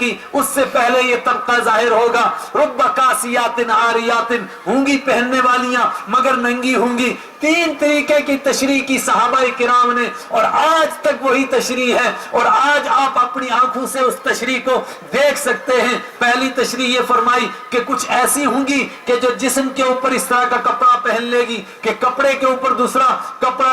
گی اس سے پہلے یہ طبقہ ظاہر ہوگا. رب کاسیات عاریات, ہوں گی پہننے والیاں مگر ننگی ہوں گی. 3 طریقے کی تشریح کی صحابہ کرام نے, اور آج تک وہی تشریح ہے, اور آج آپ اپنی آنکھوں سے اس تشریح کو دیکھ سکتے ہیں. پہلی تشریح یہ فرمائی کہ کچھ ایسی ہوں گی کہ جو جسم کے اوپر اس طرح کا کپڑا پہن لے گی کہ کپڑے کے اوپر دوسرا کپڑا,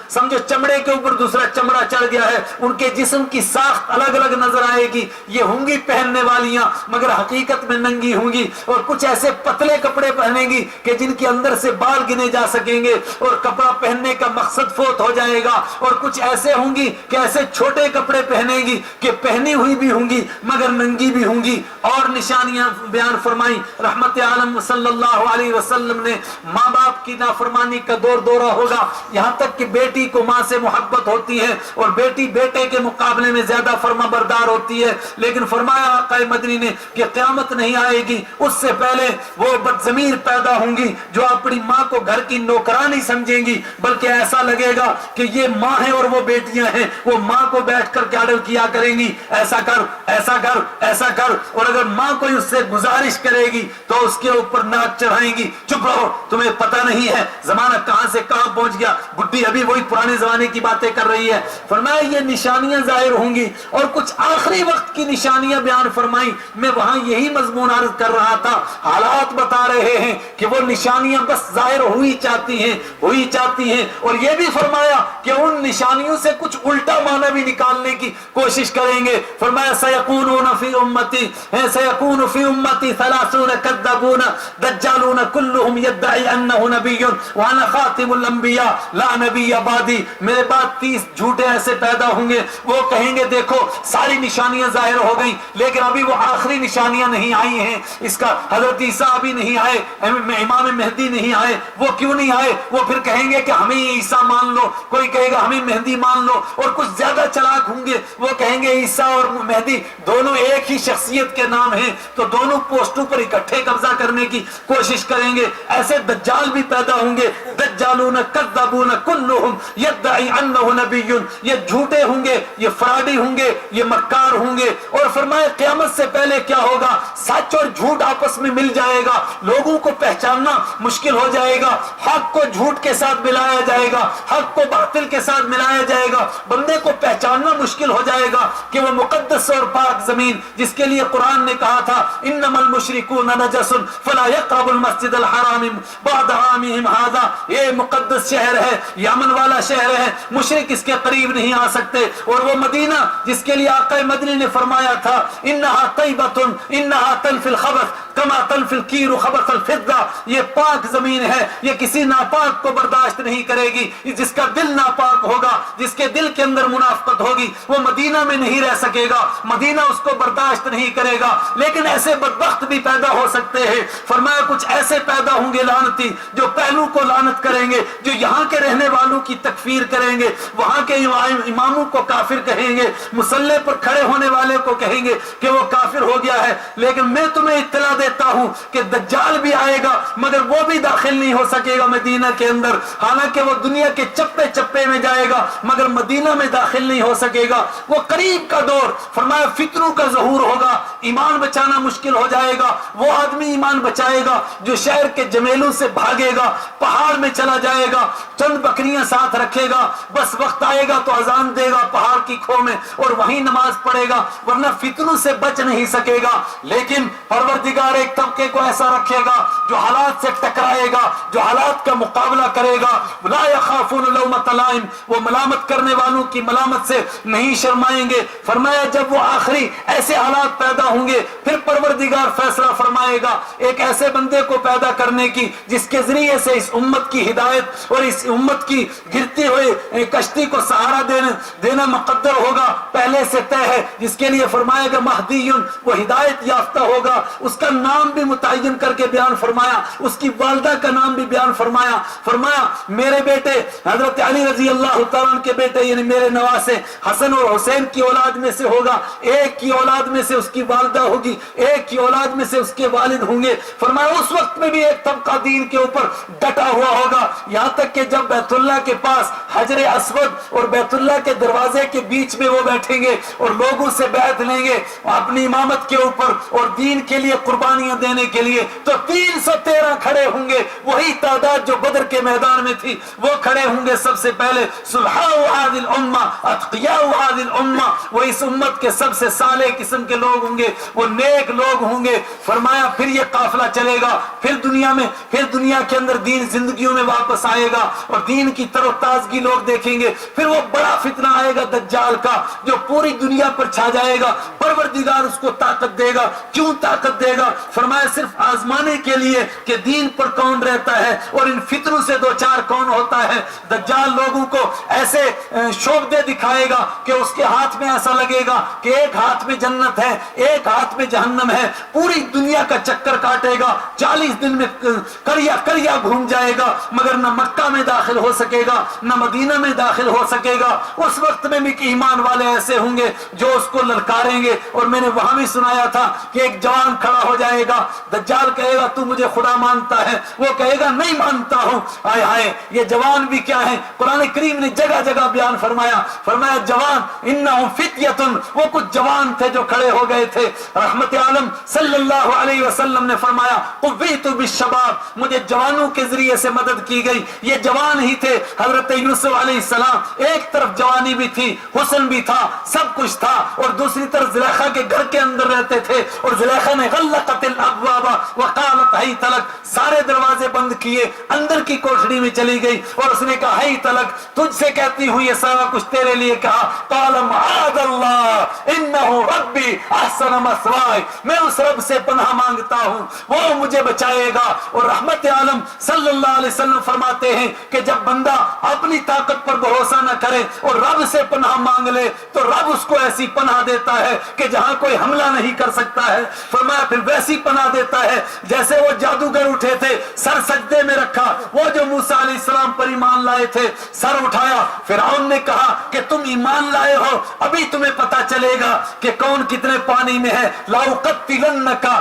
سمجھو چمڑے کے اوپر دوسرا چمڑا چڑھ گیا ہے, ان کے جسم کی ساخت الگ الگ نظر آئے گی. یہ ہوں گی پہننے والیاں مگر حقیقت میں ننگی ہوں گی. اور کچھ ایسے پتلے کپڑے پہنیں گی کہ جن کے اندر سے بال گنے جا سکیں گے اور کپڑا پہننے کا مقصد فوت ہو جائے گا. اور کچھ ایسے ہوں گی کہ ایسے چھوٹے کپڑے پہنے گی کہ پہنی ہوئی بھی ہوں گی مگر ننگی بھی ہوں گی. اور نشانیاں بیان فرمائی رحمت عالم صلی اللہ علیہ وسلم نے. ماں باپ کی نافرمانی کا دورہ ہوگا, یہاں تک کہ بیٹی کو ماں سے محبت ہوتی ہے اور بیٹی بیٹے کے مقابلے میں زیادہ فرما بردار ہوتی ہے. لیکن فرمایا آقا مدنی نے کہ قیامت نہیں آئے گی اس سے پہلے وہ بدضمیر پیدا ہوں گی جو اپنی ماں کو گھر کی نوکرانی سمجھیں گی, بلکہ ایسا لگے گا کہ یہ ماں ہے اور وہ بیٹیاں ہیں. وہ ماں کو بیٹھ کر کے آرڈر کیا کریں گی, ایسا کر ایسا کر ایسا کر, اور اگر ماں کوئی اس سے گزارش کرے گی تو اس کے اوپر ناک چڑھائیں گی, چپ رہو تمہیں پتہ نہیں ہے زمانہ کہاں سے کہاں پہنچ گیا, بڈھی ابھی وہی پرانے زمانے کی باتیں کر رہی ہے. فرمایا یہ نشانیاں ظاہر ہوں گی. اور کچھ آخری وقت کی نشانیاں بیان فرمائی. میں وہاں یہی مضمون عرض کر رہا تھا, حالات بتا رہے ہیں کہ وہ نشانیاں بس ظاہر ہوئی چاہتی ہیں. اور یہ بھی فرمایا کہ ان نشانیوں سے کچھ الٹا معنی بھی نکالنے کی کوشش کریں گے. فرمایا سیکونون فی امتی 30 کذابون دجالون کلهم یدعی انہ نبی وانا خاتم الانبیاء لا نبی بعدی. میرے بعد 30 جھوٹے ایسے پیدا ہوں گے, وہ کہیں گے دیکھو ساری نشانیاں ظاہر ہو گئیں لیکن ابھی وہ آخری نشانیاں نہیں آئی ہیں. اس کا حضرت عیسیٰ ابھی نہیں آئے, امام مہدی نہیں آئے. وہ کیوں نہیں آئے؟ وہ پھر کہیں گے کہ ہمیں عیسیٰ مان لو, کوئی کہے گا ہمیں مہدی مان لو. اور کچھ زیادہ چلاک ہوں گے, وہ کہیں گے عیسیٰ اور مہدی دونوں ایک ہی شخصیت کے نام ہیں تو دونوں پوسٹوں پر اکٹھے قبضہ کرنے کی کوشش کریں گے. ایسے دجال بھی پیدا ہوں گے, دجالون کذابون کلهم یدعی انہ نبی. یہ جھوٹے ہوں گے, یہ فراڈی ہوں گے, یہ مکار ہوں گے. اور فرمایا قیامت سے پہلے کیا ہوگا, سچ اور جھوٹ آپس میں مل جائے گا, لوگوں کو پہچاننا مشکل ہو جائے گا. حق کو جھوٹ کے ساتھ ملایا جائے گا, حق کو باطل کے ساتھ ملایا جائے گا. بندے کو پہچاننا مشکل ہو جائے گا کہ وہ مقدس اور پاک زمین جس کے لیے قرآن نے کہا تھا انما المشرکون نجس فلا يقربوا المسجد الحرام بعد عامهم هذا, یہ مقدس شہر ہے, یہ امن والا شہر ہے, مشرک اس کے قریب نہیں آ سکتے. اور وہ مدینہ جس کے لیے آقا مدنی نے فرمایا تھا انہا طیبۃ انہا تنفی الخبث کما تنفی الکیر خبث الفضہ, یہ پاک زمین ہے, یہ کسی ناپاک کو برداشت نہیں کرے گی. جس کا دل ناپاک ہوگا, جس کے دل کے اندر منافقت ہوگی, وہ مدینہ میں نہیں رہ سکے گا, مدینہ اس کو برداشت نہیں کرے گا. لیکن ایسے بدبخت بھی پیدا ہو سکتے ہیں. فرمایا کچھ ایسے پیدا ہوں گے لعنتی جو پہلو کو لعنت کریں گے, جو یہاں کے رہنے والوں کی تکفیر کریں گے, وہاں کے اماموں کو کافر کہیں گے, مصلی پر کھڑے ہونے والے کو کہیں گے کہ وہ کافر ہو گیا ہے. لیکن میں تمہیں اطلاع دیتا ہوں کہ دجال بھی آئے گا مگر وہ بھی داخل نہیں ہو سکے گا مدینہ کے اندر, حالانکہ وہ دنیا کے چپے چپے میں جائے گا مگر مدینہ میں داخل نہیں ہو سکے گا. وہ قریب کا دور, فرمایا فتنوں کا ظہور ہوگا, ایمان بچانا مشکل ہو جائے گا. وہ آدمی ایمان بچائے گا جو شہر کے جمیلوں سے بھاگے گا, پہاڑ میں چلا جائے گا, چند بکریاں ساتھ رکھے گا, بس وقت آئے گا تو اذان دے گا پہاڑ کی کھو میں اور وہیں نماز پڑھے گا, ورنہ فتنوں سے بچ نہیں سکے گا. لیکن پروردگار ایک طبقے کو ایسا رکھے گا جو حالات سے ٹکرائے گا, جو حالات کا مقابلہ کرے گا. لا یخافون لومۃ لائم, وہ ملامت کرنے والوں کی ملامت سے نہیں شرمائیں گے. فرمایا جب وہ آخری ایسے حالات پیدا ہوں گے پھر پروردگار فیصلہ فرمائے گا ایک ایسے بندے کو پیدا کرنے کی جس کے ذریعے سے اس امت کی ہدایت اور اس امت کی گرتی ہوئی کشتی کو سہارا دینا مقدر ہوگا, پہلے سے طے ہے. جس کے لیے فرمائے گا مہدی, وہ ہدایت یافتہ ہوگا, اس کا نام بھی متعین کر کے بیان فرمایا, اس کی والدہ کا نام بھی بیان فرمایا. فرمایا میرے بیٹے حضرت علی رضی اللہ تعالیٰ عنہ کے بیٹے یعنی میرے نواسے حسن اور حسین کی اولاد میں سے ہوگا, ایک کی اولاد میں سے اس کی والدہ ہوگی, ایک کی اولاد میں سے اس کے والد ہوں گے. فرمایا اس وقت میں بھی ایک طبقہ دین کے اوپر ڈٹا ہوا ہوگا, یہاں تک کہ جب بیت اللہ کے پاس حجر اسود اور بیت اللہ کے دروازے کے بیچ میں وہ بیٹھیں گے اور لوگوں سے بیعت لیں گے اپنی امامت کے اوپر اور دین کے لیے قربانیاں دینے کے لیے, تو 313 کھڑے ہوں گے, وہی تعداد جو بدر کے میدان میں تھی وہ کھڑے ہوں گے. سب سے پہلے صلحاء هذه الامه اتقیاء هذه الامه, وہ اس امت کے سب سے صالح قسم کے لوگ ہوں گے, وہ نیک لوگ ہوں گے. فرمایا پھر یہ قافلہ چلے گا, پھر دنیا کے اندر دین زندگیوں میں واپس آئے گا اور دین کی تر و تازگی لوگ دیکھیں گے. پھر وہ بڑا فتنہ آئے گا دجال کا جو پوری دنیا پر چھا جائے گا. پروردگار اس کو طاقت دے گا. کیوں طاقت دے گا؟ فرمایا صرف آزمانے کے لیے کہ دین پر کون رہتا ہے اور ان فتنوں سے دو چار کون ہوتا ہے. دجال لوگوں کو ایسے شوبدے دکھائے گا کہ اس کے ہاتھ میں ایسا لگے گا کہ ایک ہاتھ میں جنت ہے, ایک ہاتھ میں جہنم ہے. پوری دنیا کا چکر کاٹے گا, 40 دن میں کریا گھوم جائے گا, مگر نہ مکہ میں داخل ہو سکے گا نہ مدینہ میں داخل ہو سکے گا. اس وقت میں بھی ایمان والے ایسے ہوں گے جو اس کو للکاریں گے. اور میں نے وہاں بھی سنایا تھا کہ ایک جوان کھڑا ہو جائے گا, دجال کہے گا تو مجھے خدا مانتا ہے, وہ کہے گا نہیں مانتا ہوں. ہائے ہائے یہ جوان بھی کیا ہے, قرآن کریم نے جگہ جگہ بیان فرمایا جوان انہم فتیتن, وہ کچھ جوان تھے جو کھڑے ہو گئے تھے. رحمت عالم صلی اللہ علیہ وسلم نے فرمایا قویت بالشباب, مجھے جوانوں کے ذریعے سے مدد کی گئی. یہ جوان ہی تھے. حضرت یوسف علیہ السلام ایک طرف جوانی بھی تھی, حسن بھی تھا, سب کچھ تھا, اور دوسری طرف زلیخا کے گھر کے اندر رہتے تھے. اور زلیخا نے غلقت الابواب وقالت حیت لک, سارے دروازے بند کیے, اندر کی کوٹھڑی میں چلی گئی اور اس نے کہا حیت لک, تجھ سے کہتی ہوں یہ سارا کچھ تیرے لیے کہا. قال معاذ اللہ انہ ربی احسن مثواي, میں اس رب سے پناہ مانگتا ہوں وہ مجھے بچائے گا. اور رحمت عالم صلی اللہ علیہ وسلم فرماتے ہیں کہ جب بندہ اپنی طاقت پر بھروسہ نہ کرے اور رب سے پناہ مانگ لے تو رب اس کو ایسی پناہ دیتا ہے کہ جہاں کوئی حملہ نہیں کر سکتا ہے. فرمایا پھر ویسی پناہ دیتا ہے جیسے وہ جادوگر اٹھے تھے, سر سجدے میں رکھا, وہ جو موسیٰ علیہ السلام پر ایمان لائے تھے, سر اٹھایا. فرعون نے کہا کہ تم ایمان لائے ہو, ابھی تمہیں پتا چلے گا کہ کون کتنے پانی میں ہے. لَأُقَتِّلَنَّكُمْ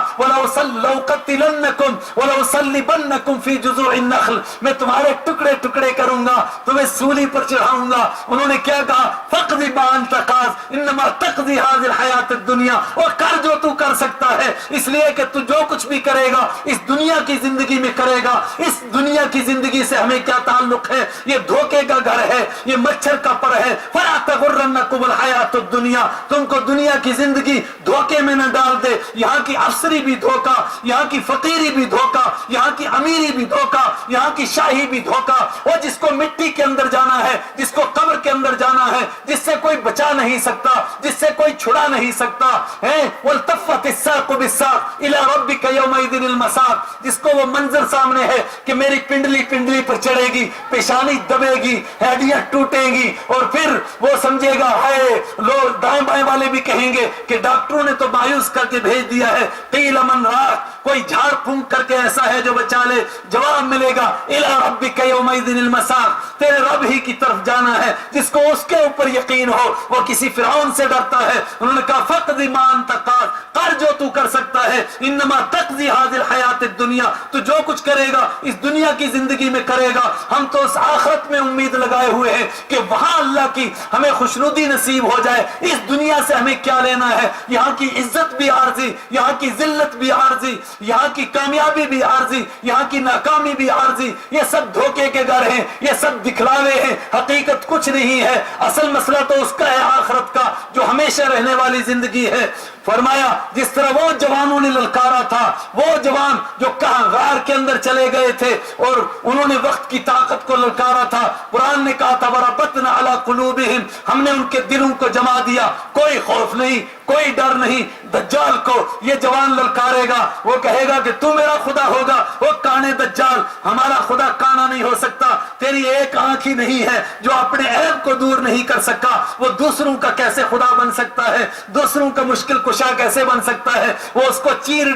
وَلَأُصَلِّبَنَّكُمْ فِي جُذُوعِ النَّخْلِ, میں تمہارے ٹکڑے ٹکڑے کروں گا, تمہیں سولی پر چڑھاؤں گا. انہوں نے کیا کہا فَقْضِ مَا أَنْتَ قَاضٍ إِنَّمَا تَقْضِي هَذِهِ الْحَيَاةَ الدُّنْيَا, اور کر جو تو کر سکتا ہے, اس لیے کہ تو جو کچھ بھی کرے گا اس دنیا کی زندگی میں کرے گا. اس دنیا کی زندگی سے ہمیں کیا تعلق ہے؟ یہ دھوکے کا گھر ہے, یہ مچھر کا پر ہے. فَلَا تَغُرَّنَّكُمُ الْحَيَاةُ الدُّنْيَا, تم کو دنیا کی زندگی دھوکے میں نہ ڈال دے. یہاں کی افسری بھی دھوکا, یہاں کی فقیری بھی دھوکا, یہاں کی امیری بھی دھوکا, یہاں کی شاہی بھی دھوکا. اور جس کو مٹی کے اندر جانا ہے, جس کو قبر کے اندر جانا ہے, جس سے کوئی بچا نہیں سکتا, جس سے کوئی چھڑا نہیں سکتا ہے. وَالْتَفَّتِ السَّاقُ بِالسَّاقِ إِلَىٰ رَبِّكَ يَوْمَئِذٍ الْمَسَاقُ, جس کو وہ منظر سامنے ہے کہ میری پنڈلی پر چڑھے گی, پیشانی دبے گی, ہڈیاں ٹوٹیں گی, اور پھر وہ سمجھے گا ہے. لوگ دائیں بائیں والے بھی کہیں گے کہ ڈاکٹروں نے تو مایوس کر کے بھیج دیا ہے. قیل من راق, کوئی جھاڑ پھونک کر کے ایسا ہے جو بچا لے. جواب ملے گا الی ربک یومئذ المساق, تیرے رب ہی کی طرف جانا ہے. جس کو اس کے اوپر یقین ہو وہ کسی فرعون سے ڈرتا ہے. انہوں نے کہا فقد ما انت قاد, کر جو تو کر سکتا ہے. انما تقضی هذه الحیات الدنیا, تو جو کچھ کرے گا اس دنیا کی زندگی میں کرے گا. ہم تو اس آخرت میں امید لگائے ہوئے ہیں کہ وہاں اللہ کی ہمیں خوشنودی نصیب ہو جائے. اس دنیا سے ہمیں کیا لینا ہے؟ یہاں کی عزت بھی عارضی, یہاں کی ذلت بھی عارضی, یہاں کی کامیابی بھی عارضی, یہاں کی ناکامی بھی عارضی. یہ سب دھوکے کے گھر ہیں, یہ سب دکھلاوے ہیں, حقیقت کچھ نہیں ہے. اصل مسئلہ تو اس کا ہے آخرت کا جو ہمیشہ رہنے والی زندگی ہے. فرمایا جس طرح وہ جوانوں نے للکارا تھا, وہ جوان جو کہاں غار کے اندر چلے گئے تھے اور انہوں نے وقت کی طاقت کو للکارا تھا. قرآن نے کہا تھا وَرَبَطْنَا عَلَىٰ قُلُوبِهِمْ, ہم نے ان کے دلوں کو جما دیا, کوئی خوف نہیں, کوئی ڈر نہیں. دجال کو یہ جوان للکارے گا, وہ کہے گا کہ تو میرا خدا ہوگا. وہ کانے دجال, ہمارا خدا کانا نہیں ہو سکتا. تیری ایک آنکھ ہی نہیں ہے جو اپنے عیب کو دور نہیں کر سکا, وہ دوسروں کا کیسے خدا بن سکتا ہے؟ دوسروں کا مشکل کشا کیسے بن سکتا ہے؟ وہ اس کو چیر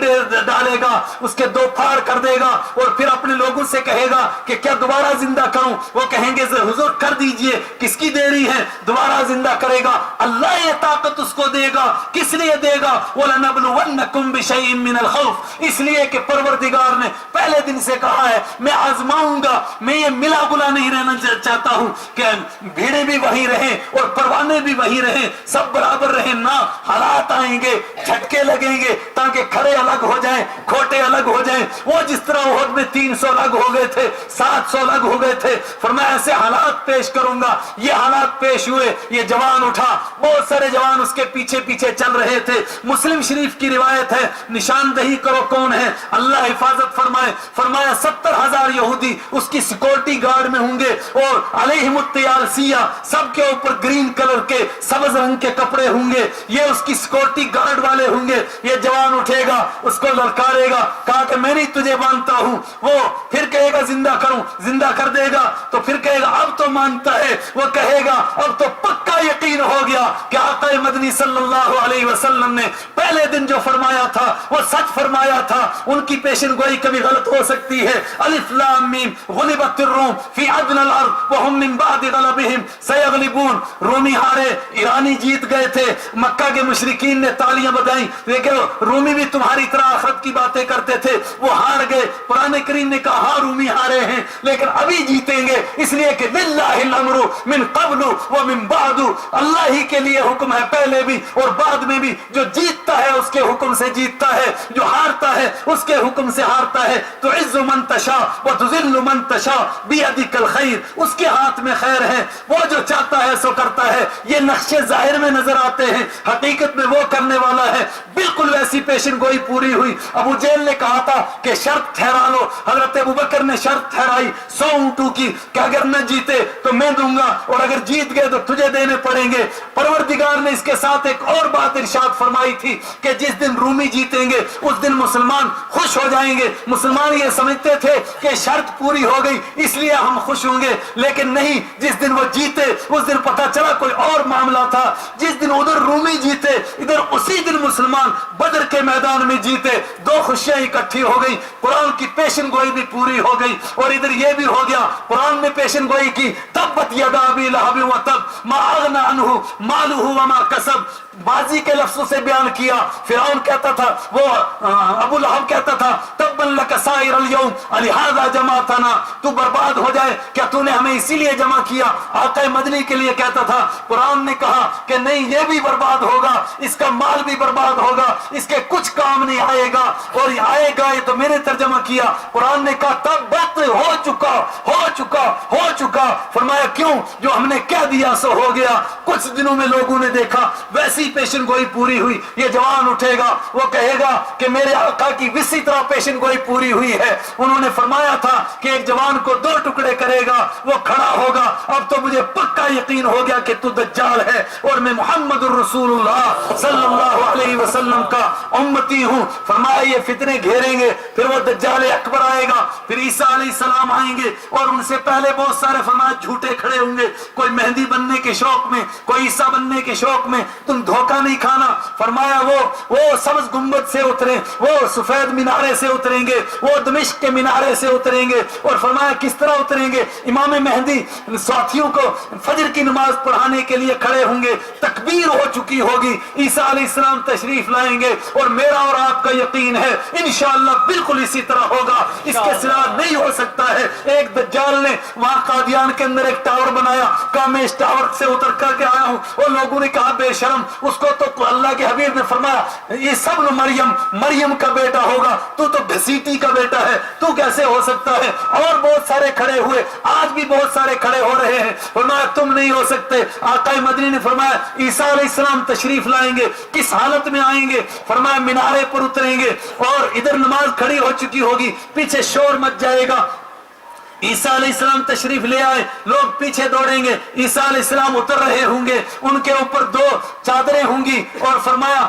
ڈالے گا، اس کے دو پھاڑ کر دے گا، اور پھر اپنے لوگوں سے کہے گا کہ کیا دوبارہ زندہ کروں؟ وہ کہیں گے حضور کر دیجئے، کس کی دیری ہے؟ دوبارہ زندہ کرے گا۔ اللہ یہ طاقت اس کو دے گا، کس لیے دے گا؟ وَلَنَبْلُوَنَّكُمْ بِشَيْءٍ مِّنَ الْخَوْفِ، اس لیے کہ پروردگار نے پہلے دن سے کہا ہے میں آزماؤں گا، میں یہ ملا گلا نہیں رہنا چاہتا ہوں کہ بھیڑیں بھی وہی رہیں اور پروانے بھی وہی رہیں، سب برابر رہیں، نہ حالات آئیں گے، جھٹکے لگیں گے تاکہ کھڑے الگ ہو جائیں، کھوٹے الگ ہو جائیں۔ وہ جس طرح احد میں 300 الگ ہو گئے تھے، 700 الگ ہو گئے تھے، فرمایا ایسے حالات پیش کروں گا۔ یہ حالات پیش ہوئے، یہ جوان اٹھا، بہت سارے جوان اس کے پیچھے پیچھے چل رہے تھے۔ مسلم شریف کی روایت ہے، نشاندہی کرو کون ہے، اللہ حفاظت فرمائے، فرمایا 70,000 یہودی اس کی سیکورٹی گارڈ میں ہوں گے، اور علیہم الطیال سیاہ، سب کے اوپر گرین کلر کے سبز رنگ کے کپڑے ہوں گے، یہ اس کی سیکورٹی گارڈ والے ہوں گے۔ یہ جوان اٹھے گا، اس کو للکارے گا، کہا کہ میں نہیں تجھے مانتا ہوں۔ وہ پھر کہے گا زندہ کروں، زندہ کر دے گا، تو پھر کہے گا اب تو مانتا ہے، وہ کہے گا اب تو پکا یقین ہو گیا کہ آقا مدنی صلی اللہ علیہ وسلم نے پہلے دن جو فرمایا تھا وہ سچ فرمایا تھا۔ ان کی پیشن گوئی کبھی غلط ہو سکتی ہے۔ الف لام میم غلبت الروم فی ادنى الارض وهم من بعد غلبهم سيغلبون، رومی ہارے، ایرانی جیت گئے تھے، مکہ کے مشرکین نے تالیاں بجائیں، لیکن رومی بھی تمہاری طرح آخرت کی باتیں کرتے تھے، وہ ہار گئے۔ قرآن کریم نے کہا ہاں رومی ہارے ہیں لیکن ابھی جیتیں گے، اس لیے کہ للہ الامر من قبل ومن بعد، اللہ ہی کے لیے حکم ہے پہلے بھی اور بعد میں بھی، جو جیتتا ہے اس کے حکم سے جیتتا ہے، جو ہارتا ہے اس کے حکم سے ہارتا ہے۔ تو عز من تشاء وتذل من تشاء بیدک الخیر، اس کے ہاتھ میں خیر ہے، وہ جو چاہتا ہے سو کرتا ہے۔ یہ نقشے ظاہر میں نظر آتے ہیں، حقیقت میں وہ کرنے والا ہے۔ بالکل ویسی پیشن گوئی پوری ہوئی۔ ابو جہل نے کہا تھا کہ شرط ٹھہرا لو، حضرت ابوبکر نے شرط ٹھہرائی 100 اونٹوں کی کہ اگر نہ جیتے تو میں دوں گا، اور اگر جیت گئے تو تجھے دینے پڑیں گے۔ پروردگار نے اس کے ساتھ ایک اور بات ارشاد فرمائی تھی کہ جس دن رومی جیتیں گے اس دن مسلمان خوش ہو جائیں گے۔ مسلمان یہ سمجھتے تھے کہ شرط پوری ہو گئی اس لیے ہم خوش ہوں گے، لیکن نہیں، جس دن وہ جیتے اس دن پتہ چلا کوئی اور معاملہ تھا۔ جس دن ادھر رومی جیتے ادھر اسی دن مسلمان بدر کے میدان میں جیتے، دو خوشیاں اکٹھی ہو گئی، قرآن کی پیشن گوئی بھی پوری ہو گئی، اور ادھر یہ بھی ہو گیا۔ قرآن نے پیشن گوئی کی تبت یدا ابی لہب وتب ما اغنى عنہ مالہ وما کسب، ماضی کے لفظوں سے بیان کیا۔ فرعون کہتا تھا، وہ ابو لہب کہتا تھا تبا لک سائر اليوم لہذا جمعتنا، تو برباد ہو جائے، کیا تو نے ہمیں اسی لیے جمع کیا؟ آقا مدنی کے لیے کہتا تھا۔ قرآن نے کہا کہ نہیں، یہ بھی برباد ہوگا، اس کا مال بھی برباد ہوگا، اس کے کچھ کام نہیں آئے گا، اور آئے گا یہ تو میں نے ترجمہ کیا۔ قرآن نے کہا تبت ہو چکا، ہو چکا، ہو چکا۔ فرمایا کیوں؟ جو ہم نے کہہ دیا سو ہو گیا۔ کچھ دنوں میں لوگوں نے دیکھا ویسی پیشن گوئی پوری ہوئی۔ یہ جوان اٹھے گا، وہ کہے گا کہ میرے آقا کی اسی طرح پیشن گوئی پوری ہوئی ہے۔ انہوں نے فرمایا تھا کہ ایک جوان کو 2 ٹکڑے کرے گا، وہ کھڑا ہوگا، اب تو مجھے پکا یقین ہو گیا کہ تو دجال ہے اور میں محمد الرسول اللہ صلی اللہ علیہ وسلم کا امتی ہوں۔ فرمایا یہ فتنے گھیریں گے، پھر وہ دجال اکبر آئے گا، پھر عیسیٰ علیہ السلام آئیں گے، اور ان سے پہلے بہت سارے فرمایا جھوٹے کھڑے ہوں گے، کوئی مہدی بننے کے شوق میں، کوئی عیسیٰ بننے کے شوق میں۔ تم دھوکہ نہیں کھانا۔ فرمایا وہ سبز گنبد سے اتریں، وہ سفید مینارے سے اتریں گے، وہ دمشق کے مینارے سے اتریں گے، اور فرمایا کس طرح اتریں گے؟ امام مہدی ساتھیوں کو فجر کی نماز پڑھانے کے لیے کھڑے ہوں گے، تکبیر ہو چکی ہوگی، عیسیٰ علیہ السلام تشریف لائیں گے، اور میرا اور آپ کا یقین ہے انشاءاللہ بالکل اسی طرح ہوگا، اس کے سوا نہیں ہو سکتا ہے۔ ایک دجال نے وہاں قادیان کے اندر ایک ٹاور بنایا، کہا میں اس ٹاور سے اتر کر کے آیا ہوں، اور لوگوں نے کہا بے شرم، اس کو تو اللہ کے حبیب نے فرمایا یہ سب مریم کا بیٹا ہوگا، تو گھسیٹی کا بیٹا ہے، تو کیسے ہو سکتا ہے؟ اور بہت سارے کھڑے ہوئے، آج بھی بہت سارے کھڑے ہو رہے ہیں۔ فرمایا تم نہیں ہو سکتے۔ آقا مدنی نے فرمایا عیسیٰ علیہ السلام تشریف لائیں گے، کس حالت میں آئیں گے؟ فرمایا مینارے پر اتریں گے، اور ادھر نماز کھڑی ہو چکی ہوگی، پیچھے شور مچ جائے گا، عیسیٰ علیہ السلام تشریف لے آئے, لوگ پیچھے دوڑیں گے, عیسیٰ علیہ السلام اتر رہے ہوں گے, ان کے اوپر 2 چادریں ہوں گی, اور فرمایا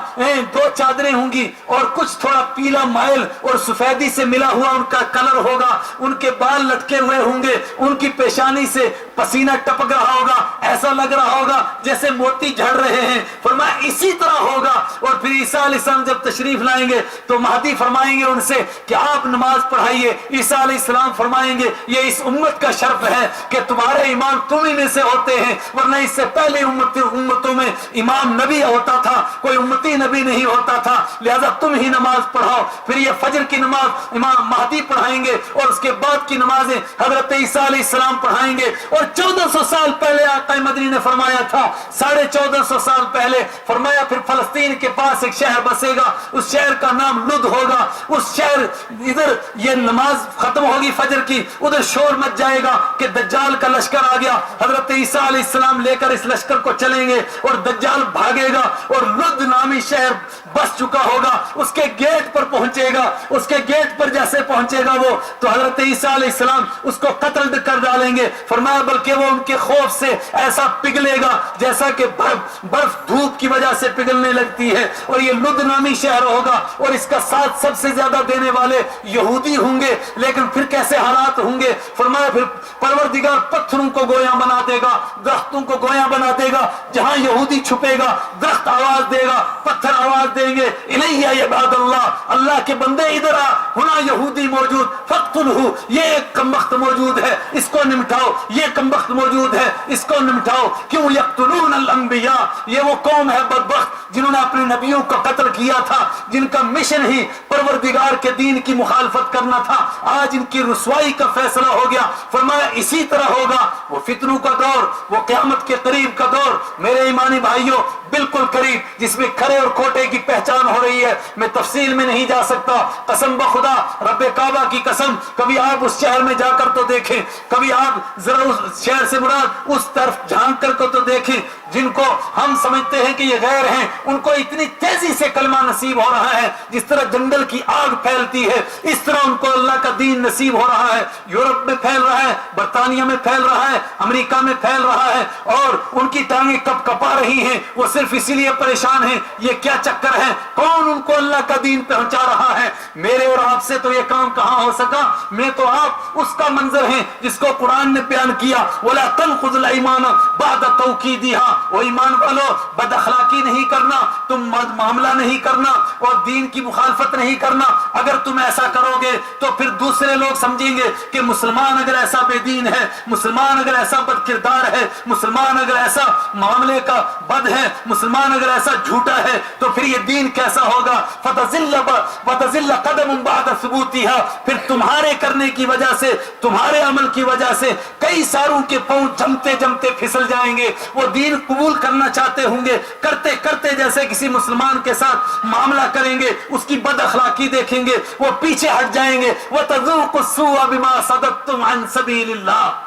2 چادریں ہوں گی, اور کچھ تھوڑا پیلا مائل اور سفیدی سے ملا ہوا ان کا کلر ہوگا, ان کے بال لٹکے ہوئے ہوں گے, ان کی پیشانی سے پسینہ ٹپک رہا ہوگا, ایسا لگ رہا ہوگا جیسے موتی جھڑ رہے ہیں. فرمایا اسی طرح ہوگا. اور پھر عیسیٰ علیہ السلام جب تشریف لائیں گے تو مہدی فرمائیں گے ان سے کہ آپ نماز پڑھائیے. عیسیٰ علیہ السلام فرمائیں گے یہ اس امت کا شرف ہے کہ تمہارے امام تم ہی میں سے ہوتے ہیں, ورنہ اس سے پہلے امتوں میں امام نبی ہوتا تھا, کوئی امتی نبی نہیں ہوتا تھا, لہذا تم ہی نماز پڑھاؤ. پھر یہ فجر کی نماز امام مہدی پڑھائیں گے, اور اس کے بعد کی نمازیں حضرت عیسیٰ علیہ السلام پڑھائیں گے. اور 1400 سال پہلے آقا مدنی نے فرمایا تھا, 1450 سال پہلے فرمایا پھر فلسطین کے پاس ایک شہر بسے گا, اس شہر کا نام لد ہوگا. اس شہر ادھر یہ نماز ختم ہوگی فجر کی, ادھر شور مچ جائے گا کہ دجال کا لشکر آ گیا. حضرت عیسیٰ علیہ السلام لے کر اس لشکر کو چلیں گے اور دجال بھاگے گا, اور لد نامی شہر بس چکا ہوگا, اس کے گیٹ پر پہنچے گا. اس کے گیٹ پر جیسے پہنچے گا وہ, تو حضرت عیسیٰ علیہ السلام اس کو قتل کر ڈالیں گے. فرمایا بلکہ وہ ان کے خوف سے ایسا پگھلے گا جیسا کہ برف دھوپ کی وجہ سے پگھلنے لگتی ہے. اور یہ لد نامی شہر ہوگا, اور اس کا ساتھ سب سے زیادہ دینے والے یہودی ہوں گے. لیکن پھر کیسے حالات ہوں گے؟ فرمایا پھر پروردگار پتھروں کو گویاں بنا دے گا, درختوں کو گویاں بنا دے گا. جہاں یہودی چھپے گا درخت آواز دے گا, پتھر آواز دیں گے, الیہ عباد اللہ, اللہ کے بندے ادھر آ, ہونا یہودی موجود, فقتلہ, یہ ایک کمبخت موجود ہے اس کو نمٹاؤ, یہ کمبخت موجود ہے اس کو نمٹاؤ. کیوں یقتلون الانبیاء, یہ وہ قوم ہے بدبخت جنہوں نے اپنے نبیوں کو قتل کیا تھا, جن کا مشن ہی پروردگار کے دین کی مخالفت کرنا تھا. آج ان کی رسوائی کا فیصلہ ہو گیا. فرمایا اسی طرح ہوگا وہ فتنوں کا دور, وہ قیامت کے قریب کا دور میرے ایمانی بھائیوں, بالکل قریب, جس میں کھرے اور کھوٹے کی پہچان ہو رہی ہے. میں تفصیل میں نہیں جا سکتا, قسم بخدا رب کعبہ کی قسم, کبھی آپ اس شہر میں جا کر تو دیکھیں, کبھی آپ ذرا اس شہر سے مراد اس طرف جھانک کر تو دیکھیں. جن کو ہم سمجھتے ہیں کہ یہ غیر ہیں, ان کو اتنی تیزی سے کلمہ نصیب ہو رہا ہے جس طرح جنگل کی آگ پھیلتی ہے, اس طرح ان کو اللہ کا دین نصیب ہو رہا ہے. یورپ میں پھیل رہا ہے, برطانیہ میں پھیل رہا ہے, امریکہ میں پھیل رہا ہے, اور ان کی ٹانگیں کپ کپا رہی ہیں. وہ صرف اسی لیے پریشان ہیں, یہ کیا چکر ہے, کون ان کو اللہ کا دین پہنچا رہا ہے. میرے اور آپ سے تو یہ کام کہاں ہو سکا. میں تو آپ اس کا منظر ہیں جس کو قرآن نے بیان کیا, وَلَا تَنْقُضُوا الْأَيْمَانَ بَعْدَ تَوْكِيدِهَا, وہ ایمان والو بد اخلاقی نہیں کرنا, تم معاملہ نہیں کرنا, اور دین کی مخالفت نہیں کرنا. اگر تم ایسا کرو گے تو پھر دوسرے لوگ سمجھیں گے کہ مسلمان اگر ایسا بے دین ہے, مسلمان اگر ایسا بد کردار ہے, مسلمان اگر ایسا معاملے کا بد ہے, مسلمان اگر ایسا جھوٹا ہے, تو پھر یہ دین کیسا ہوگا. فَتَزِلَّ قَدَمٌ بَعْدَ ثُبُوتِهَا, پھر تمہارے کرنے کی وجہ سے, تمہارے عمل کی وجہ سے کئی ساروں کے پاؤں جمتے جمتے پھسل جائیں گے. وہ دین قبول کرنا چاہتے ہوں گے, کرتے کرتے جیسے کسی مسلمان کے ساتھ معاملہ کریں گے, اس کی بد اخلاقی دیکھیں گے, وہ پیچھے ہٹ جائیں گے. وَتَذُوقُوا السُّوءَ بِمَا صَدَدتُّمْ عَنْ سَبِيلِ اللَّهِ.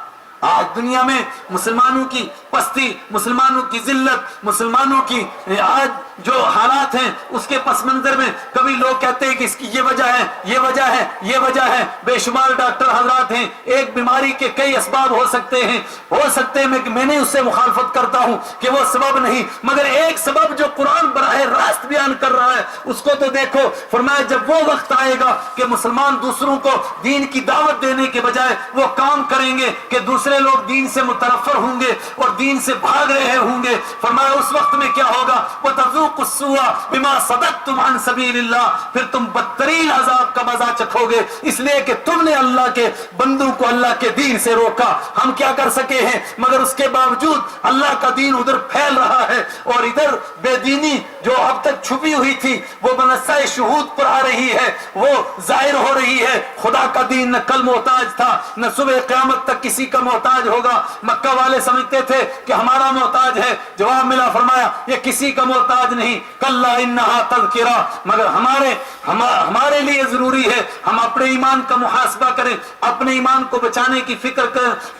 آج دنیا میں مسلمانوں کی پستی, مسلمانوں کی ذلت, مسلمانوں کی آج جو حالات ہیں اس کے پس منظر میں کبھی لوگ کہتے ہیں کہ اس کی یہ وجہ ہے, یہ وجہ ہے, یہ وجہ ہے. بے شمار ڈاکٹر حضرات ہیں, ایک بیماری کے کئی اسباب ہو سکتے ہیں, ہو سکتے ہیں کہ میں نے اس سے مخالفت کرتا ہوں کہ وہ سبب نہیں, مگر ایک سبب جو قرآن براہ راست بیان کر رہا ہے اس کو تو دیکھو. فرمایا جب وہ وقت آئے گا کہ مسلمان دوسروں کو دین کی دعوت دینے کے بجائے وہ کام کریں گے کہ دوسرے لوگ دین سے متنفر ہوں گے اور دین سے بھاگ رہے ہوں گے. فرمایا اس وقت میں کیا ہوگا, وَتَذُوقُوا السُّوءَ بِمَا صَدَدتُّمْ عَنْ سَبِيلِ اللَّهِ, پھر تم بدترین عذاب کا مزہ چکھو گے اس لیے کہ تم نے اللہ کے بندوں کو اللہ کے دین سے روکا. ہم کیا کر سکے ہیں, مگر اس کے باوجود اللہ کا دین ادھر پھیل رہا ہے, اور ادھر بے دینی جو اب تک چھپی ہوئی تھی وہ بنسائے شہود پر آ رہی ہے, وہ ظاہر ہو رہی ہے. خدا کا دین نہ کل محتاج تھا, نہ صبح قیامت تک کسی کا محتاج ہوگا. مکہ والے سمجھتے تھے کہ ہمارا محتاج ہے, جواب ملا فرمایا یہ کسی کا محتاج نہیں، کلا انہا تذکرہ، مگر ہمارے لیے ضروری ہے ہم اپنے ایمان کا محاسبہ کریں، اپنے ایمان کو بچانے کی فکر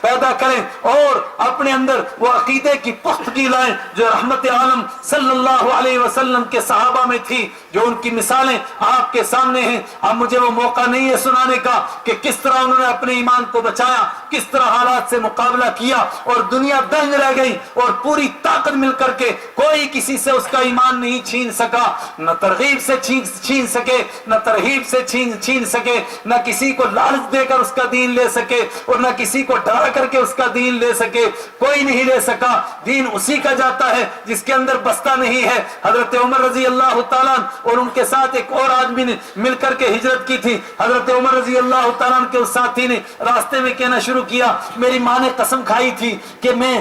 پیدا کریں اور اپنے اندر وہ عقیدے کی پختگی لائیں جو رحمت عالم صلی اللہ علیہ وسلم کے صحابہ میں تھی، جو ان کی مثالیں آپ کے سامنے ہیں۔ اب مجھے وہ موقع نہیں ہے سنانے کا کہ کس طرح انہوں نے اپنے ایمان کو بچایا، کس طرح حالات سے مقابلہ کیا اور دنیا دنگ رہ گئی اور پوری طاقت مل کر کے کوئی کسی سے اس کا ایمان نہیں چھین سکا، نہ ترغیب سے چھین سکے، نہ ترہیب سے چھین سکے، نہ کسی کو لالچ دے کر اس کا دین لے سکے اور نہ کسی کو ڈرا کر کے اس کا دین لے سکے، کوئی نہیں لے سکا۔ دین اسی کا جاتا ہے جس کے اندر بستہ نہیں ہے۔ حضرت عمر رضی اللہ تعالیٰ اور ان کے ساتھ ایک اور آدمی نے مل کر کے ہجرت کی تھی۔ حضرت عمر رضی اللہ تعالیٰ کے اس ساتھی نے راستے میں کہنا شروع کیا، میری ماں نے قسم کھائی تھی کہ میں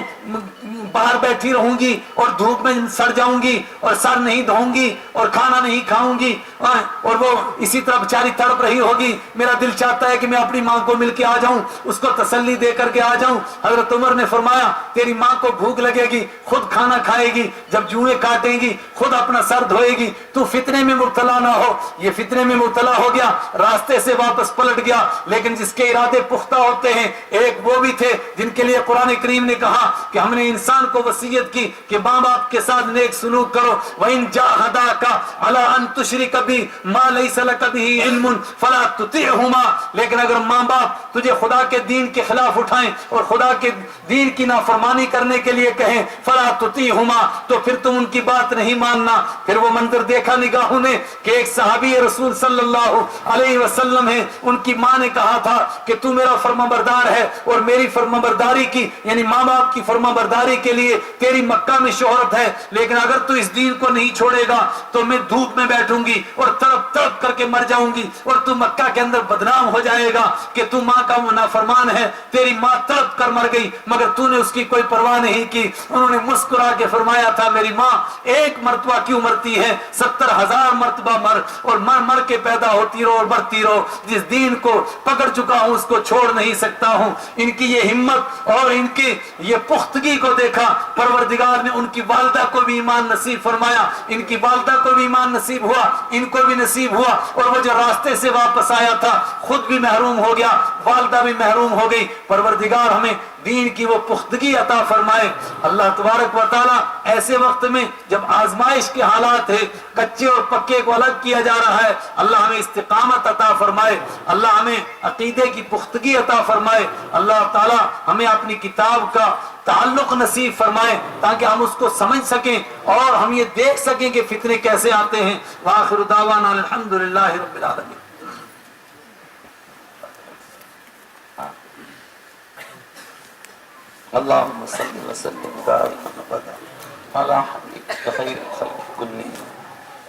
باہر بیٹھی رہوں گی اور دھوپ میں سڑ جاؤں گی اور سر نہیں دھوؤں گی اور کھانا نہیں کھاؤں گی اور وہ اسی طرح بیچاری تڑپ رہی ہوگی، میرا دل چاہتا ہے کہ میں اپنی ماں کو مل کے آ جاؤں، اس کو تسلی دے کر کے آ جاؤں۔ حضرت عمر نے فرمایا تیری ماں کو بھوک لگے گی، خود کھانا کھائے گی، جب جوئیں کاٹے گی خود اپنا سر دھوئے گی، تو فتنے میں مبتلا نہ ہو۔ یہ فتنے میں مبتلا ہو گیا، راستے سے واپس پلٹ گیا، لیکن جس کے ارادے پختہ ہوتے ہیں، ایک وہ بھی تھے جن کے لیے قرآن کریم نے کہا کہ ہم نے انسان کو وصیت کی کہ ماں باپ کے ساتھ نیک سلوک کرو، وَإِن جَاهَدَاكَ عَلَىٰ أَن تُشْرِكَ بِي مَا لَيْسَ لَكَ بِهِ عِلْمٌ فَلَا تُطِعْهُمَا، لیکن اگر ماں باپ تجھے خدا کے دین کے خلاف اٹھائیں اور خدا کے دین کی نافرمانی کرنے کے لیے کہیں فَلَا تُطِعْهُمَا، تو پھر تم ان کی بات نہیں ماننا۔ پھر وہ منظر دیکھا نگاہوں نے کہ ایک صحابی رسول صلی اللہ علیہ وسلم ہے، ان کی ماں نے کہا تھا کہ تو میرا فرمانبردار ہے اور میری فرمانبرداری کی یعنی ماں باپ کی فرمانبرداری کے لیے تیری مکہ میں شہرت ہے، لیکن اگر تو اس دین کو نہیں چھوڑے گا تو میں دھوپ میں بیٹھوں گی اور تڑپ تڑپ کر کے مر جاؤں گی اور تو مکہ کے اندر بدنام ہو جائے گا کہ تو ماں کا نافرمان ہے، تیری ماں تڑپ کر مر گئی مگر تو نے اس کی کوئی پرواہ نہیں کی۔ انہوں نے مسکرا کے فرمایا تھا میری ماں ایک مرتبہ کیوں مرتی ہے، 70,000 مرتبہ مر اور مر کے پیدا ہوتی رہو اور مرتی رہو، جس دین کو پکڑ چکا ہوں اس کو چھوڑ نہیں سکتا ہوں۔ ان کی یہ ہمت اور ان کی یہ پختگی کو دیکھا، پروردگار نے ان کی والدہ کو بھی ایمان نصیب فرمایا، ان کی والدہ کو بھی ایمان نصیب ہوا، ان کو بھی نصیب ہوا، اور وہ جو راستے سے واپس آیا تھا خود بھی محروم ہو گیا، والدہ بھی محروم ہو گئی۔ پروردگار ہمیں دین کی وہ پختگی عطا فرمائے۔ اللہ تبارک و تعالیٰ ایسے وقت میں جب آزمائش کے حالات ہے، کچے اور پکے کو الگ کیا جا رہا ہے، اللہ ہمیں استقامت عطا فرمائے، اللہ ہمیں عقیدے کی پختگی عطا فرمائے، اللہ تعالیٰ ہمیں اپنی کتاب کا تعلق نصیب فرمائے تاکہ ہم اس کو سمجھ سکیں اور ہم یہ دیکھ سکیں کہ فتنے کیسے آتے ہیں۔ وآخر دعوانا الحمدللہ رب العالمین۔ اللهم صل وسلم وبارك ابدا على حبيبك خير الخلق كلهم،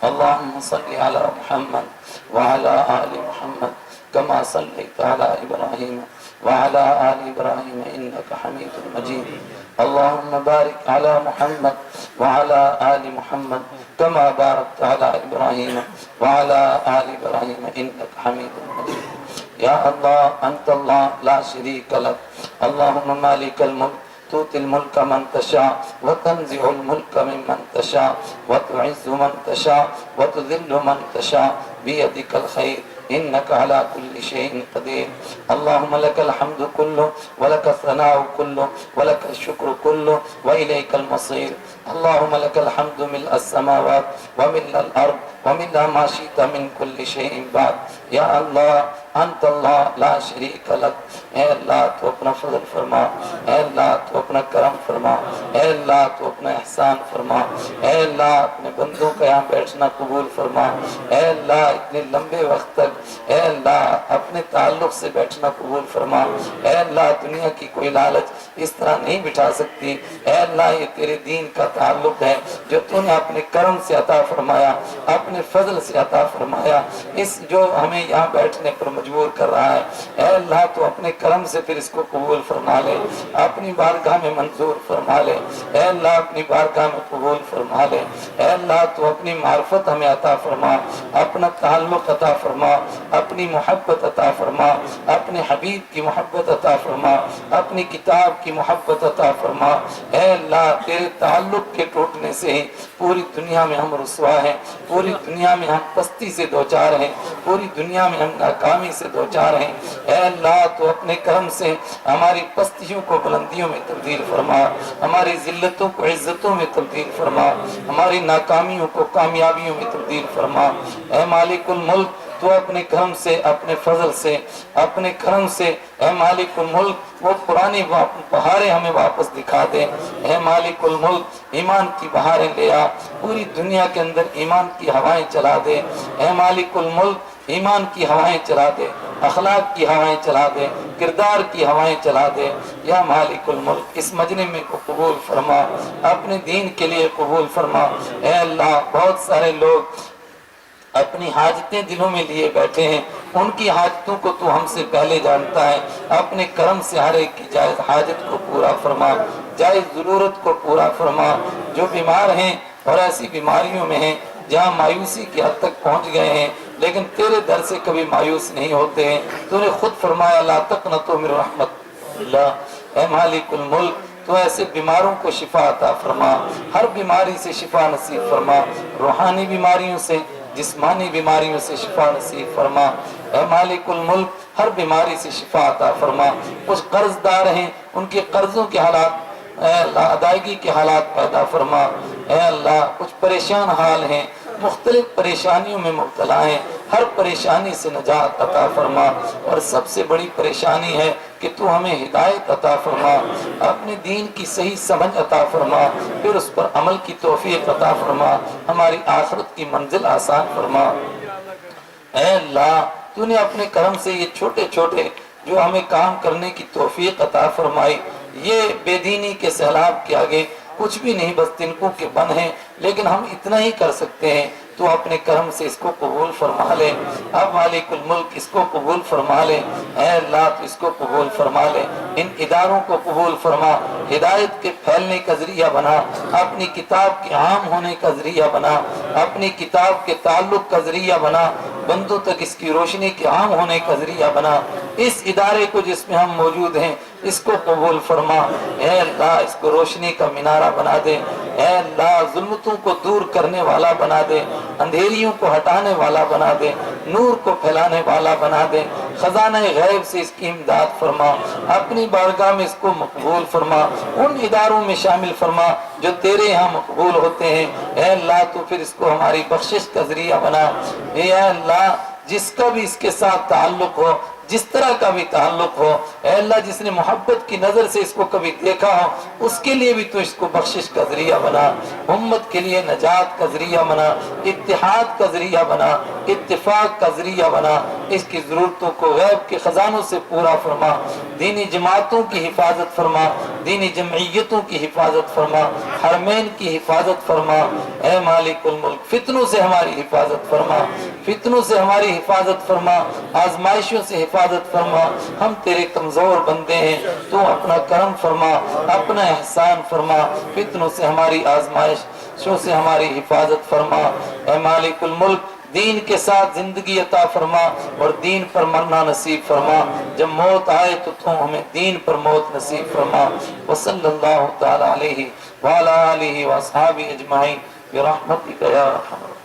اللهم صل على محمد وعلى آل محمد كما صليت على إبراهيم وعلى آل إبراهيم إنك حميد مجيد، اللهم بارك على محمد وعلى آل محمد كما باركت على إبراهيم وعلى آل إبراهيم إنك حميد مجيد۔ یا اللہ انت اللہ لا شریک لک، اللہم مالک الملک تؤتی الملک من تشاء وتنزع الملک ممن تشاء وتعز من تشاء وتذل من تشاء بیدک الخیر انک علی کل شیء قدیر، اللہم لک الحمد کلہ ولک الثناء کلہ ولک الشکر کلہ والیک المصیر، اللہم لک الحمد ملء السماوات وملء الارض وملء ما شئت من کل شیء بعد۔ یا اللہ انت اللہ لا شریک لک، اے اللہ تو اپنا فضل فرما، اے اللہ تو اپنا کرم فرما، اے اللہ تو اپنا احسان فرما، اے اللہ اپنے بندوں کا یہاں بیٹھنا قبول فرما، اے اللہ اتنے لمبے وقت تک اے اللہ اپنے تعلق سے بیٹھنا قبول فرما، اے اللہ دنیا کی کوئی لالچ اس طرح نہیں بٹھا سکتی، اے اللہ یہ تیرے دین کا تعلق ہے جو تو نے اپنے کرم سے عطا فرمایا، اپنے فضل سے عطا فرمایا، اس جو ہمیں یہاں بیٹھنے پر مجبور کر رہا ہے، اے اللہ تو اپنے کرم سے پھر اس کو قبول فرما لے، اپنی بارگاہ میں منظور فرما لے، اے اللہ اپنی بارگاہ میں قبول فرما لے، اے اللہ تو اپنی معرفت ہمیں عطا فرما، اپنا تعلق عطا فرما، اپنی محبت عطا فرما، اپنے حبیب کی محبت عطا فرما، اپنی کتاب کی محبت عطا فرما۔ اے اللہ تیرے تعلق کے ٹوٹنے سے ہی پوری دنیا میں ہم رسوا ہیں، پوری دنیا میں ہم پستی سے دوچار ہیں، پوری دنیا میں ہم ناکامی سے دوچار ہیں۔ اے اللہ تو اپنے کرم سے ہماری پستیوں کو بلندیوں میں تبدیل فرما، ہماری ذلتوں کو عزتوں میں تبدیل فرما، ہماری ناکامیوں کو کامیابیوں میں تبدیل فرما۔ اے مالک الملک تو اپنے کرم سے، اپنے فضل سے، اپنے کرم سے اے مالک الملک وہ پرانی بہاریں ہمیں واپس دکھا دے۔ اے مالک الملک ایمان کی بہاریں لے آ، پوری دنیا کے اندر ایمان کی ہوائیں چلا دے۔ اے مالک الملک ایمان کی ہوائیں چلا دے، اخلاق کی ہوائیں چلا دے، کردار کی ہوائیں چلا دے۔ یا مالک الملک اس مجلس کو قبول فرما، اپنے دین کے لیے قبول فرما۔ اے اللہ بہت سارے لوگ اپنی حاجتیں دلوں میں لیے بیٹھے ہیں، ان کی حاجتوں کو تو ہم سے پہلے جانتا ہے، اپنے کرم سے ہر ایک کی جائز حاجت کو پورا فرما، جائز ضرورت کو پورا فرما۔ جو بیمار ہیں اور ایسی بیماریوں میں ہیں جہاں مایوسی کی حد تک پہنچ گئے ہیں لیکن تیرے در سے کبھی مایوس نہیں ہوتے ہیں، تو نے خود فرمایا لا تقنطوا من رحمت اللہ۔ اے مالک الملک تو ایسے بیماروں کو شفا عطا فرما، ہر بیماری سے شفا نصیب فرما، روحانی بیماریوں سے، جسمانی بیماریوں سے شفا نصیب فرما۔ اے مالک الملک ہر بیماری سے شفا عطا فرما۔ کچھ قرض دار ہیں، ان کے قرضوں کے حالات اے اللہ ادائیگی کے حالات پیدا فرما۔ اے اللہ کچھ پریشان حال ہیں، مختلف پریشانیوں میں مبتلا ہیں، ہر پریشانی سے نجات عطا فرما۔ اور سب سے بڑی پریشانی ہے کہ تو ہمیں ہدایت عطا فرما، اپنے دین کی صحیح سمجھ عطا فرما، پھر اس پر عمل کی توفیق عطا فرما، ہماری آخرت کی منزل آسان فرما۔ اے اللہ تو نے اپنے کرم سے یہ چھوٹے چھوٹے جو ہمیں کام کرنے کی توفیق عطا فرمائی، یہ بے دینی کے سیلاب کے آگے کچھ بھی نہیں، بس تنکوں کے بن ہیں، لیکن ہم اتنا ہی کر سکتے ہیں۔ تو اپنے کرم سے اس کو قبول فرما لے، اب مالک الملک اس کو قبول فرما لے۔ اے اللہ تو اس کو قبول فرما لے، ان اداروں کو قبول فرما، ہدایت کے پھیلنے کا ذریعہ بنا، اپنی کتاب کے عام ہونے کا ذریعہ بنا، اپنی کتاب کے تعلق کا ذریعہ بنا، بندوں تک اس کی روشنی کے عام ہونے کا ذریعہ بنا۔ اس ادارے کو جس میں ہم موجود ہیں اس کو قبول فرما۔ اے اللہ اس کو روشنی کا مینارہ بنا دے، اے اللہ ظلمتوں کو دور کرنے والا بنا دے، اندھیریوں کو ہٹانے والا بنا دے، نور کو پھیلانے والا بنا دے، خزانہ غیب سے اس کی امداد فرما، اپنی بارگاہ میں اس کو مقبول فرما، ان اداروں میں شامل فرما جو تیرے یہاں مقبول ہوتے ہیں۔ اے اللہ تو پھر اس کو ہماری بخشش کا ذریعہ بنا۔ اے اللہ جس کا بھی اس کے ساتھ تعلق ہو، جس طرح کا بھی تعلق ہو، اے اللہ جس نے محبت کی نظر سے اس کو کبھی دیکھا ہو اس کے لیے بھی تو اس کو بخشش کا ذریعہ بنا، امت کے لیے نجات کا ذریعہ بنا، اتحاد کا ذریعہ بنا، اتفاق کا ذریعہ بنا، اس کی ضرورتوں کو غیب کے خزانوں سے پورا فرما، دینی جماعتوں کی حفاظت فرما، دینی جمعیتوں کی حفاظت فرما، حرمین کی حفاظت فرما۔ اے مالک الملک فتنوں سے ہماری حفاظت فرما، فتنوں سے ہماری حفاظت فرما، آزمائشوں سے حفاظت فرما۔ ہم تیرے کمزور بندے ہیں، تو اپنا کرم فرما، اپنا احسان فرما، فتنوں سے ہماری آزمائشوں سے ہماری حفاظت فرما۔ اے مالک الملک دین کے ساتھ زندگی عطا فرما اور دین پر مرنا نصیب فرما، جب موت آئے تو ہمیں دین پر موت نصیب فرما۔ وصلی اللہ تعالی علیہ وعلی آلہ واصحابہ اجمعین برحمتک یا ارحم الراحمین۔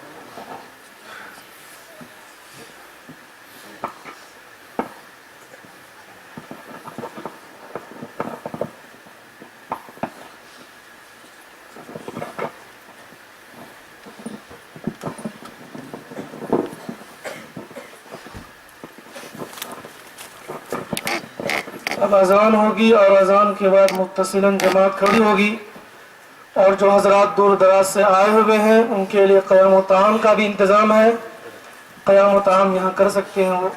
اب اذان ہوگی اور اذان کے بعد متصلاً جماعت کھڑی ہوگی، اور جو حضرات دور دراز سے آئے ہوئے ہیں ان کے لیے قیام و طعام کا بھی انتظام ہے، قیام و طعام یہاں کر سکتے ہیں وہ۔